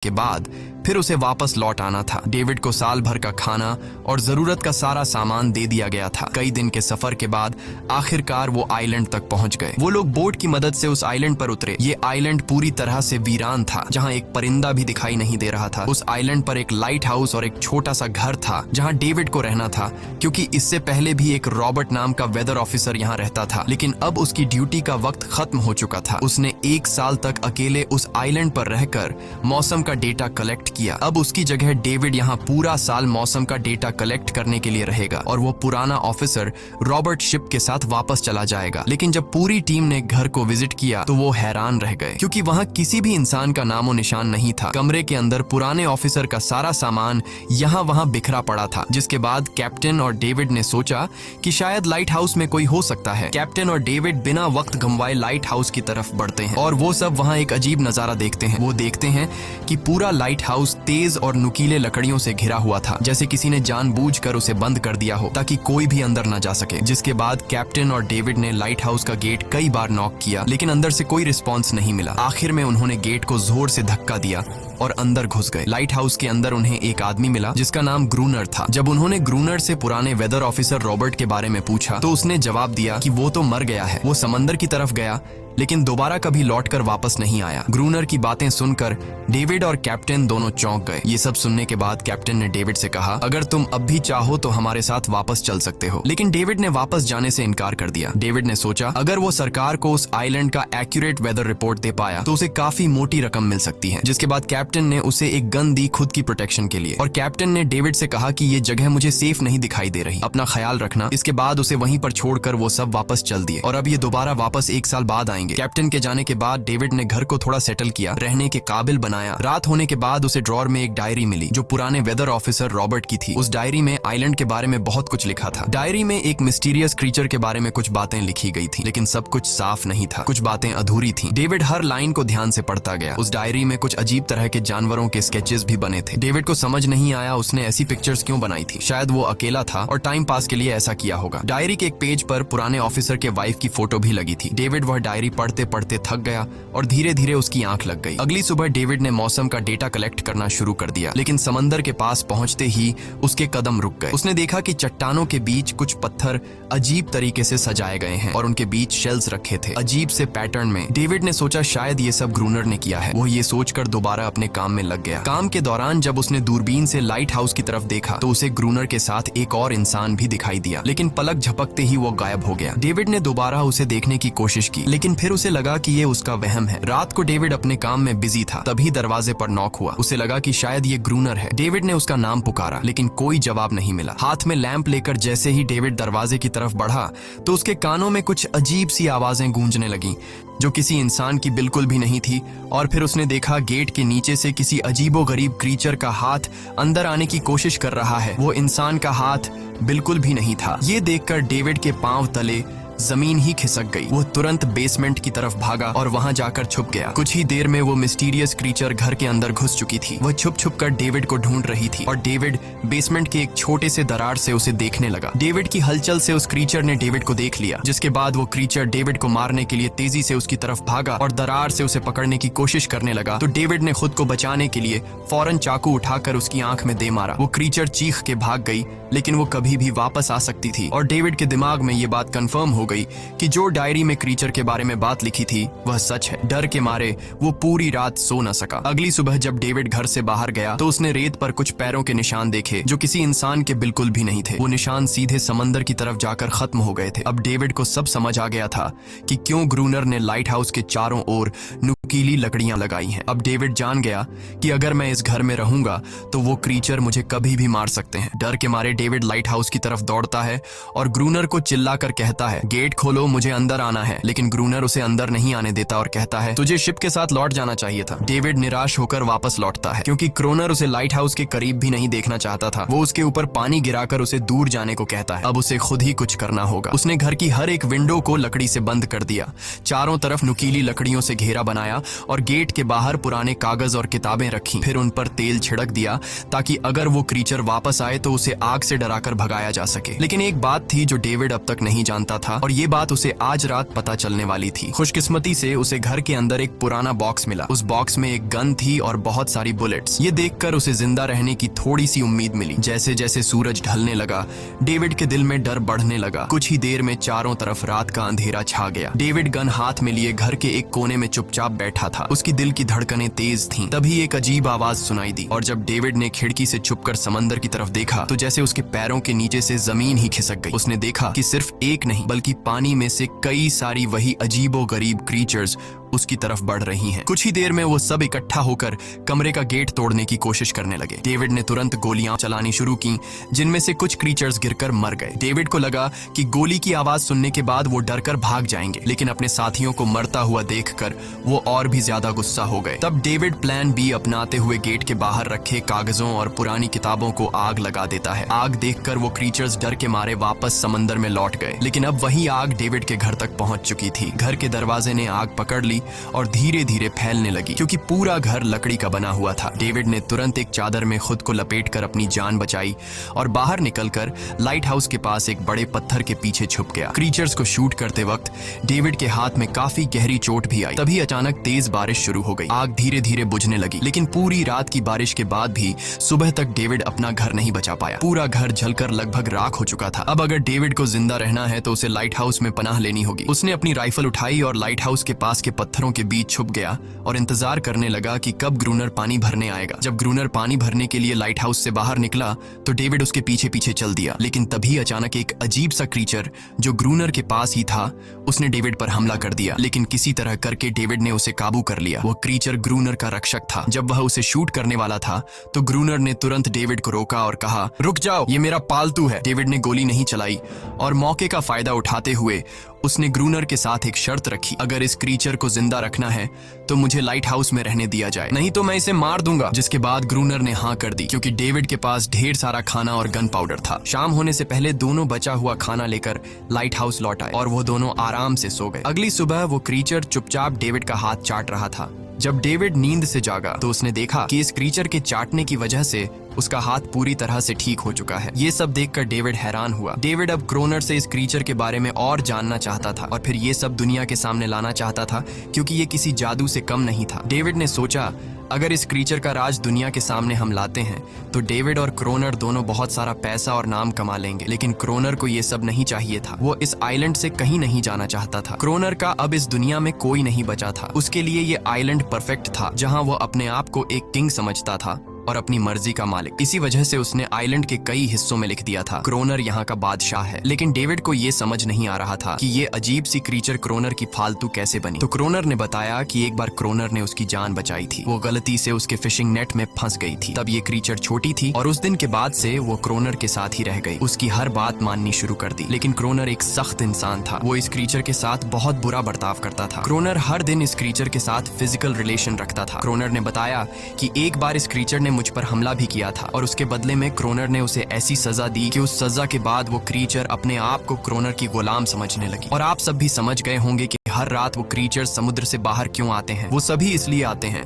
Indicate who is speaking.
Speaker 1: के बाद फिर उसे वापस लौट आना था। डेविड को साल भर का खाना और जरूरत का सारा सामान दे दिया गया था। कई दिन के सफर के बाद आखिरकार वो आइलैंड तक पहुंच गए। वो लोग बोट की मदद से उस आइलैंड पर उतरे। ये आइलैंड पूरी तरह से वीरान था, जहां एक परिंदा भी दिखाई नहीं दे रहा था। उस आइलैंड पर एक लाइट हाउस और एक छोटा सा घर था जहां डेविड को रहना था, क्योंकि इससे पहले भी एक रॉबर्ट नाम का वेदर ऑफिसर यहाँ रहता था, लेकिन अब उसकी ड्यूटी का वक्त खत्म हो चुका था। उसने 1 साल तक अकेले उस आइलैंड पर रहकर मौसम का डेटा कलेक्ट किया। अब उसकी जगह डेविड यहाँ पूरा साल मौसम का डेटा कलेक्ट करने के लिए रहेगा और वो पुराना ऑफिसर रॉबर्ट शिप के साथ वापस चला जाएगा। लेकिन जब पूरी टीम ने घर को विजिट किया तो वो हैरान रह गए, क्योंकि वहाँ किसी भी इंसान का नामो निशान नहीं था। कमरे के अंदर पुराने ऑफिसर का सारा सामान यहाँ वहाँ बिखरा पड़ा था। जिसके बाद कैप्टन और डेविड ने सोचा कि शायद लाइट हाउस में कोई हो सकता है। कैप्टन और डेविड बिना वक्त गंवाए लाइट हाउस की तरफ बढ़ते हैं और वो सब वहाँ एक अजीब नजारा देखते हैं। वो देखते हैं कि पूरा लाइट हाउस तेज और नुकीले लकड़ियों से घिरा हुआ था, जैसे किसी ने जानबूझकर उसे बंद कर दिया हो ताकि कोई भी अंदर न जा सके। जिसके बाद कैप्टन और डेविड ने लाइट हाउस का गेट कई बार नॉक किया, लेकिन अंदर से कोई रिस्पॉन्स नहीं मिला। आखिर में उन्होंने गेट को जोर से धक्का दिया और अंदर घुस गए। लाइट हाउस के अंदर उन्हें एक आदमी मिला जिसका नाम ग्रूनर था। जब उन्होंने ग्रूनर से पुराने वेदर ऑफिसर रॉबर्ट के बारे में पूछा तो उसने जवाब दिया कि वो तो मर गया है। वो समंदर की तरफ गया लेकिन दोबारा कभी लौटकर वापस नहीं आया। ग्रूनर की बातें सुनकर डेविड और कैप्टन दोनों चौंक गए। ये सब सुनने के बाद कैप्टन ने डेविड से कहा, अगर तुम अब भी चाहो तो हमारे साथ वापस चल सकते हो। लेकिन डेविड ने वापस जाने से इनकार कर दिया। डेविड ने सोचा अगर वो सरकार को उस आइलैंड का एक्यूरेट वेदर रिपोर्ट दे पाया तो उसे काफी मोटी रकम मिल सकती है। जिसके बाद कैप्टन ने उसे एक गन दी खुद की प्रोटेक्शन के लिए, और कैप्टन ने डेविड से कहा कि ये जगह मुझे सेफ नहीं दिखाई दे रही, अपना ख्याल रखना। इसके बाद उसे वहीं पर छोड़कर वो सब वापस चल दिए और अब ये दोबारा वापस 1 साल बाद आएंगे। कैप्टन के जाने के बाद डेविड ने घर को थोड़ा सेटल किया, रहने के काबिल बनाया। रात होने के बाद उसे ड्रॉर में एक डायरी मिली जो पुराने वेदर ऑफिसर रॉबर्ट की थी। उस डायरी में आइलैंड के बारे में बहुत कुछ लिखा था। डायरी में एक मिस्टीरियस क्रीचर के बारे में कुछ बातें लिखी गई थी, लेकिन सब कुछ साफ नहीं था, कुछ बातें अधूरी थी। डेविड हर लाइन को ध्यान से पढ़ता गया। उस डायरी में कुछ अजीब तरह के जानवरों के स्केचेस भी बने थे। डेविड को समझ नहीं आया उसने ऐसी पिक्चर्स क्यों बनाई थी। शायद वो अकेला था और टाइम पास के लिए ऐसा किया होगा। डायरी के एक पेज पर पुराने ऑफिसर के वाइफ की फोटो भी लगी थी। डेविड वह डायरी पढ़ते पढ़ते थक गया और धीरे धीरे उसकी आंख लग गई। अगली सुबह डेविड ने मौसम का डेटा कलेक्ट करना शुरू कर दिया, लेकिन समंदर के पास पहुंचते ही उसके कदम रुक गए। उसने देखा कि चट्टानों के बीच कुछ पत्थर अजीब तरीके से सजाए गए हैं और उनके बीच शेल्स रखे थे अजीब से पैटर्न में। डेविड ने सोचा शायद ये सब ग्रूनर ने किया है। वो ये सोचकर दोबारा अपने काम में लग गया। काम के दौरान जब उसने दूरबीन से लाइट हाउस की तरफ देखा तो उसे ग्रूनर के साथ एक और इंसान भी दिखाई दिया, लेकिन पलक झपकते ही वो गायब हो गया। डेविड ने दोबारा उसे देखने की कोशिश की, लेकिन फिर उसे लगा कि ये उसका वहम है। रात को डेविड अपने काम में बिजी था, तभी दरवाजे पर नॉक हुआ। उसे लगा कि शायद ये ग्रूनर है। डेविड ने उसका नाम पुकारा, लेकिन कोई जवाब नहीं मिला। हाथ में लैंप लेकर जैसे ही डेविड दरवाजे की तरफ बढ़ा तो उसके कानों में कुछ अजीब सी आवाजें गूंजने लगीं जो किसी इंसान की बिल्कुल भी नहीं थी। और फिर उसने देखा गेट के नीचे से किसी अजीबोगरीब क्रीचर का हाथ अंदर आने की कोशिश कर रहा है। वो इंसान का हाथ बिल्कुल भी नहीं था। ये देखकर डेविड के पांव तले जमीन ही खिसक गई। वो तुरंत बेसमेंट की तरफ भागा और वहां जाकर छुप गया। कुछ ही देर में वो मिस्टीरियस क्रीचर घर के अंदर घुस चुकी थी। वह छुप छुप कर डेविड को ढूंढ रही थी और डेविड बेसमेंट के एक छोटे से दरार से उसे देखने लगा। डेविड की हलचल से उस क्रीचर ने डेविड को देख लिया, जिसके बाद वो क्रीचर डेविड को मारने के लिए तेजी से उसकी तरफ भागा और दरार से उसे पकड़ने की कोशिश करने लगा। तो डेविड ने खुद को बचाने के लिए फौरन चाकू उठाकर उसकी आंख में दे मारा। वो क्रीचर चीख के भाग गई, लेकिन वो कभी भी वापस आ सकती थी। और डेविड के दिमाग में ये बात कंफर्म हो गई कि जो डायरी में क्रीचर के बारे में बात लिखी थी वह सच है। डर के मारे वो पूरी रात सो न सका। अगली सुबह जब डेविड घर से बाहर गया तो उसने रेत पर कुछ पैरों के निशान देखे जो किसी इंसान के बिल्कुल भी नहीं थे। वो निशान सीधे समंदर की तरफ जाकर खत्म हो गए थे। अब डेविड को सब समझ आ गया था कि क्यों ग्रूनर ने लाइट हाउस के चारों ओर नुकीली लकड़ियां लगाई हैं। अब डेविड जान गया कि अगर मैं इस घर में रहूंगा तो वो क्रीचर मुझे कभी भी मार सकते हैं। डर के मारे डेविड लाइट हाउस की तरफ दौड़ता है और ग्रूनर को चिल्लाकर कहता है, गेट खोलो, मुझे अंदर आना है। लेकिन ग्रूनर उसे अंदर नहीं आने देता और कहता है, तुझे शिप के साथ लौट जाना चाहिए था। डेविड निराश होकर वापस लौटता है क्योंकि ग्रूनर उसे लाइट हाउस के करीब भी नहीं देखना चाहता था। वो उसके ऊपर पानी गिराकर उसे दूर जाने को कहता है। अब उसे खुद ही कुछ करना होगा। उसने घर की हर एक विंडो को लकड़ी से बंद कर दिया, चारों तरफ नुकीली लकड़ियों से घेरा बनाया और गेट के बाहर पुराने कागज और किताबें रखी। फिर उन पर तेल छिड़क दिया ताकि अगर वो क्रीचर वापस आए तो उसे आग से डराकर भगाया जा सके। लेकिन एक बात थी जो डेविड अब तक नहीं जानता था और ये बात उसे आज रात पता चलने वाली थी। खुशकिस्मती से उसे घर के अंदर एक पुराना बॉक्स मिला। उस बॉक्स में एक गन थी और बहुत सारी बुलेट्स। ये देखकर उसे जिंदा रहने की थोड़ी सी उम्मीद मिली। जैसे जैसे सूरज ढलने लगा, डेविड के दिल में डर बढ़ने लगा। कुछ ही देर में चारों तरफ रात का अंधेरा छा गया। डेविड गन हाथ में लिए घर के एक कोने में चुपचाप बैठा था। उसकी दिल की धड़कनें तेज थीं। तभी एक अजीब आवाज सुनाई दी और जब डेविड ने खिड़की से छुपकर समंदर की तरफ देखा तो जैसे उसके पैरों के नीचे से जमीन ही खिसक गई। उसने देखा कि सिर्फ एक नहीं बल्कि पानी में से कई सारी वही अजीबोगरीब क्रीचर्स उसकी तरफ बढ़ रही हैं। कुछ ही देर में वो सब इकट्ठा होकर कमरे का गेट तोड़ने की कोशिश करने लगे। डेविड ने तुरंत गोलियां चलानी शुरू की, जिनमें से कुछ क्रीचर्स गिरकर मर गए। डेविड को लगा कि गोली की आवाज सुनने के बाद वो डरकर भाग जाएंगे, लेकिन अपने साथियों को मरता हुआ देखकर वो और भी ज्यादा गुस्सा हो गए। तब डेविड प्लान बी अपनाते हुए गेट के बाहर रखे कागजों और पुरानी किताबों को आग लगा देता है। आग देखकर वो क्रीचर्स डर के मारे वापस समंदर में लौट गए, लेकिन अब वही आग डेविड के घर तक पहुंच चुकी थी। घर के दरवाजे ने आग पकड़ ली और धीरे धीरे फैलने लगी, क्योंकि पूरा घर लकड़ी का बना हुआ था। डेविड ने तुरंत एक चादर में खुद को लपेटकर अपनी जान बचाई और बाहर निकलकर लाइट हाउस के पास एक बड़े पत्थर के पीछे छुप गया। क्रीचर्स को शूट करते वक्त डेविड के हाथ में काफी गहरी चोट भी आई। तभी अचानक तेज बारिश शुरू हो गई। आग धीरे धीरे बुझने लगी, लेकिन पूरी रात की बारिश के बाद भी सुबह तक डेविड अपना घर नहीं बचा पाया। पूरा घर जलकर लगभग राख हो चुका था। अब अगर डेविड को जिंदा रहना है तो उसे लाइट हाउस में पनाह लेनी होगी। उसने अपनी राइफल उठाई और लाइट हाउस के पास के पत्थरों के बीच छुप गया और इंतजार करने लगा कि कब ग्रूनर पानी भरने आएगा। जब ग्रूनर पानी भरने के लिए लाइट हाउस से बाहर निकला तो डेविड उसके पीछे पीछे चल दिया, लेकिन तभी अचानक एक अजीब सा क्रीचर जो ग्रूनर के पास ही था उसने डेविड पर हमला कर दिया। लेकिन किसी तरह करके डेविड ने उसे काबू कर लिया। वह क्रीचर ग्रूनर का रक्षक था। जब वह उसे शूट करने वाला था तो ग्रूनर ने तुरंत डेविड को रोका और कहा, रुक जाओ, ये मेरा पालतू है। डेविड ने गोली नहीं चलाई और मौके का फायदा उठाते हुए उसने ग्रूनर के साथ एक शर्त रखी, अगर इस क्रीचर को जिंदा रखना है तो मुझे लाइट हाउस में रहने दिया जाए, नहीं तो मैं इसे मार दूंगा। जिसके बाद ग्रूनर ने हाँ कर दी, क्योंकि डेविड के पास ढेर सारा खाना और गन पाउडर था। शाम होने से पहले दोनों बचा हुआ खाना लेकर लाइट हाउस लौट आए और वो दोनों आराम से सो गए। अगली सुबह वो क्रीचर चुपचाप डेविड का हाथ चाट रहा था। जब डेविड नींद से जागा तो उसने देखा कि इस क्रीचर के चाटने की वजह से उसका हाथ पूरी तरह से ठीक हो चुका है। ये सब देखकर डेविड हैरान हुआ। डेविड अब क्रोनर से इस क्रीचर के बारे में और जानना चाहता था और फिर ये सब दुनिया के सामने लाना चाहता था, क्योंकि ये किसी जादू से कम नहीं था। डेविड ने सोचा, अगर इस क्रीचर का राज दुनिया के सामने हम लाते हैं तो डेविड और क्रोनर दोनों बहुत सारा पैसा और नाम कमा लेंगे। लेकिन क्रोनर को ये सब नहीं चाहिए था। वो इस आइलैंड से कहीं नहीं जाना चाहता था। क्रोनर का अब इस दुनिया में कोई नहीं बचा था। उसके लिए ये आइलैंड परफेक्ट था, जहां वो अपने आप को एक किंग समझता था और अपनी मर्जी का मालिक। इसी वजह से उसने आइलैंड के कई हिस्सों में लिख दिया था, क्रोनर यहाँ का बादशाह है। लेकिन डेविड को ये समझ नहीं आ रहा था कि ये अजीब सी क्रीचर क्रोनर की फालतू कैसे बनी। तो क्रोनर ने बताया कि एक बार क्रोनर ने उसकी जान बचाई थी। वो गलती से उसके फिशिंग नेट में फंस गई थी। तब ये क्रीचर छोटी थी और उस दिन के बाद से वो क्रोनर के साथ ही रह गई। उसकी हर बात माननी शुरू कर दी। लेकिन क्रोनर एक सख्त इंसान था। वो इस क्रीचर के साथ बहुत बुरा बर्ताव करता था। क्रोनर हर दिन इस क्रीचर के साथ फिजिकल रिलेशन रखता था। क्रोनर ने बताया कि एक बार इस क्रीचर ने मुझ पर हमला भी किया था और उसके बदले में क्रोनर ने उसे ऐसी सजा दी कि उस सजा के बाद वो क्रीचर अपने आप को क्रोनर की गुलाम समझने लगी। और आप सब भी समझ गए होंगे कि हर रात वो क्रीचर समुद्र से बाहर क्यों आते हैं। वो सभी इसलिए आते हैं